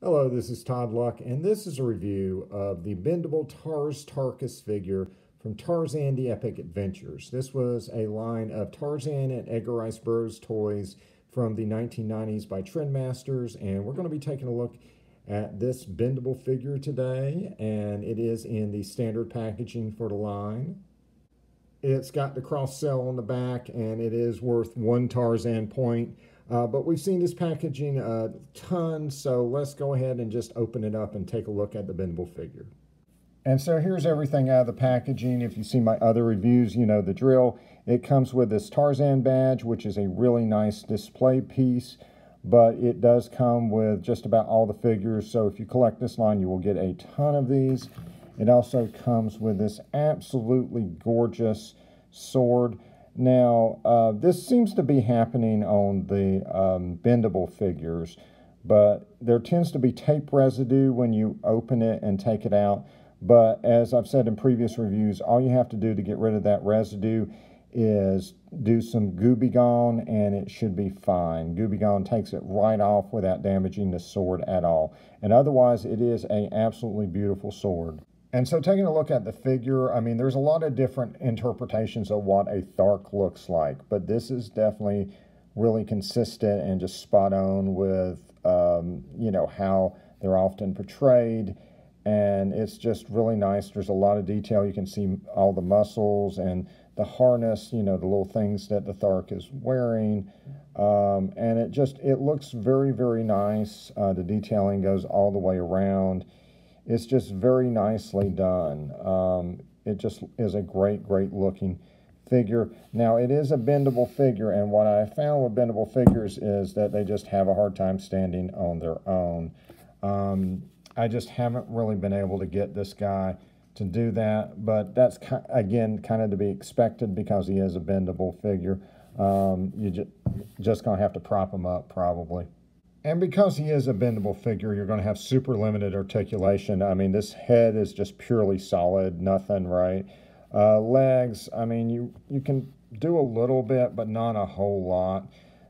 Hello, this is Todd Luck, and this is a review of the Bendable Tarkas figure from Tarzan the Epic Adventures. This was a line of Tarzan and Edgar Rice Burroughs toys from the 1990s by Trendmasters, and we're going to be taking a look at this Bendable figure today, and it is in the standard packaging for the line. It's got the cross sell on the back, and it is worth 1 Tarzan point. But we've seen this packaging a ton, so let's go ahead and just open it up and take a look at the Bendable figure. And so here's everything out of the packaging. If you see my other reviews, you know the drill. It comes with this Tarzan badge, which is a really nice display piece, but it does come with just about all the figures. So if you collect this line, you will get a ton of these. It also comes with this absolutely gorgeous sword. Now, this seems to be happening on the Bendable figures, but there tends to be tape residue when you open it and take it out. But as I've said in previous reviews, all you have to do to get rid of that residue is do some Gooby Gone, and it should be fine. Gooby Gone takes it right off without damaging the sword at all. And otherwise, it is an absolutely beautiful sword. And so taking a look at the figure, I mean, there's a lot of different interpretations of what a Thark looks like, but this is definitely really consistent and just spot on with, you know, how they're often portrayed. And it's just really nice. There's a lot of detail. You can see all the muscles and the harness, you know, the little things that the Thark is wearing. And it looks very, very nice. The detailing goes all the way around. It's just very nicely done. It just is a great, great looking figure. Now, it is a bendable figure, and what I found with bendable figures is that they just have a hard time standing on their own. I just haven't really been able to get this guy to do that, but that's, again, kind of to be expected because he is a bendable figure. You just going to have to prop him up, probably. And because he is a bendable figure, you're going to have super limited articulation. I mean, this head is just purely solid, nothing, right? Legs, I mean, you can do a little bit, but not a whole lot.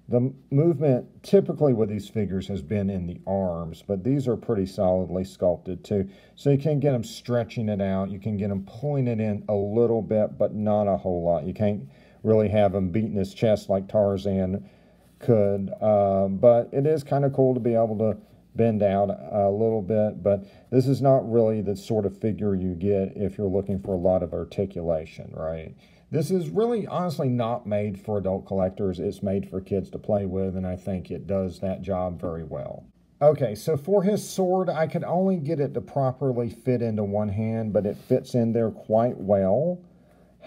The movement typically with these figures has been in the arms, but these are pretty solidly sculpted too. So you can get them stretching it out. You can get them pulling it in a little bit, but not a whole lot. You can't really have him beating his chest like Tarzan could, but it is kind of cool to be able to bend out a little bit, but this is not really the sort of figure you get if you're looking for a lot of articulation, right? This is really honestly not made for adult collectors. It's made for kids to play with, and I think it does that job very well. Okay, so for his sword, I could only get it to properly fit into one hand, but it fits in there quite well.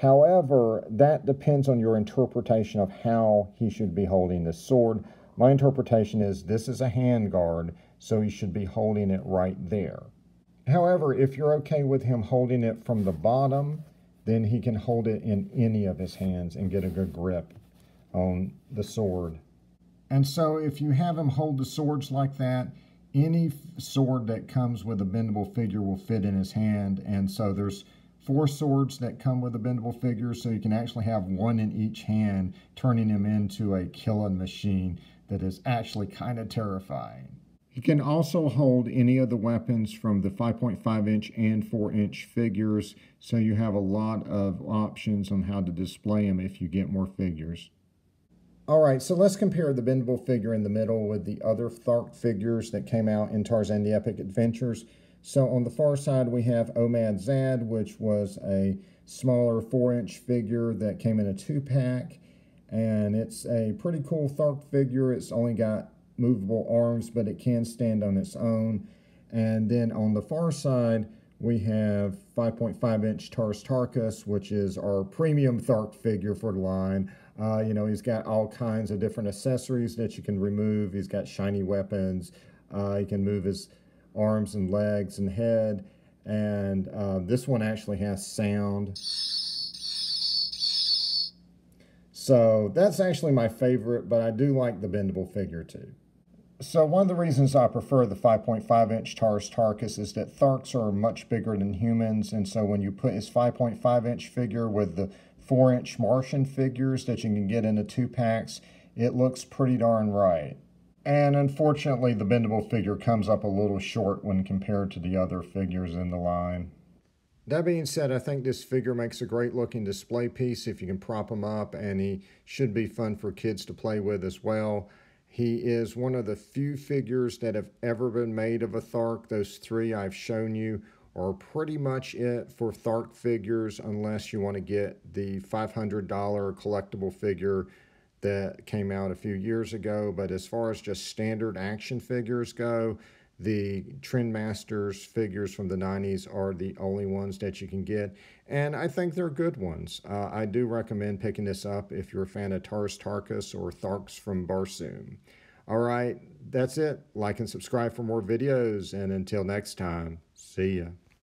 However, that depends on your interpretation of how he should be holding this sword. My interpretation is this is a handguard, so he should be holding it right there. However, if you're okay with him holding it from the bottom, then he can hold it in any of his hands and get a good grip on the sword. And so if you have him hold the swords like that, any sword that comes with a bendable figure will fit in his hand. And so there's 4 swords that come with a bendable figure, so you can actually have one in each hand, turning him into a killing machine that is actually kind of terrifying. You can also hold any of the weapons from the 5.5-inch and 4-inch figures, so you have a lot of options on how to display them if you get more figures. All right, so let's compare the bendable figure in the middle with the other Thark figures that came out in Tarzan the Epic Adventures. So on the far side, we have Omad Zad, which was a smaller 4-inch figure that came in a 2-pack. And it's a pretty cool Thark figure. It's only got movable arms, but it can stand on its own. And then on the far side, we have 5.5-inch Tarkas, which is our premium Thark figure for the line. You know, he's got all kinds of different accessories that you can remove. He's got shiny weapons. He can move his arms and legs and head, and this one actually has sound. So that's actually my favorite, but I do like the bendable figure too. So one of the reasons I prefer the 5.5-inch Tarkas is that Tharks are much bigger than humans, and so when you put his 5.5-inch figure with the 4-inch Martian figures that you can get in the 2-packs, it looks pretty darn right. And unfortunately, the bendable figure comes up a little short when compared to the other figures in the line. That being said, I think this figure makes a great looking display piece if you can prop him up, and he should be fun for kids to play with as well. He is one of the few figures that have ever been made of a Thark. Those three I've shown you are pretty much it for Thark figures, unless you want to get the $500 collectible figure that came out a few years ago. But as far as just standard action figures go, the Trendmasters figures from the 90s are the only ones that you can get, and I think they're good ones. I do recommend picking this up if you're a fan of Tarkas or Tharks from Barsoom. All right, that's it. Like and subscribe for more videos, and until next time, see ya.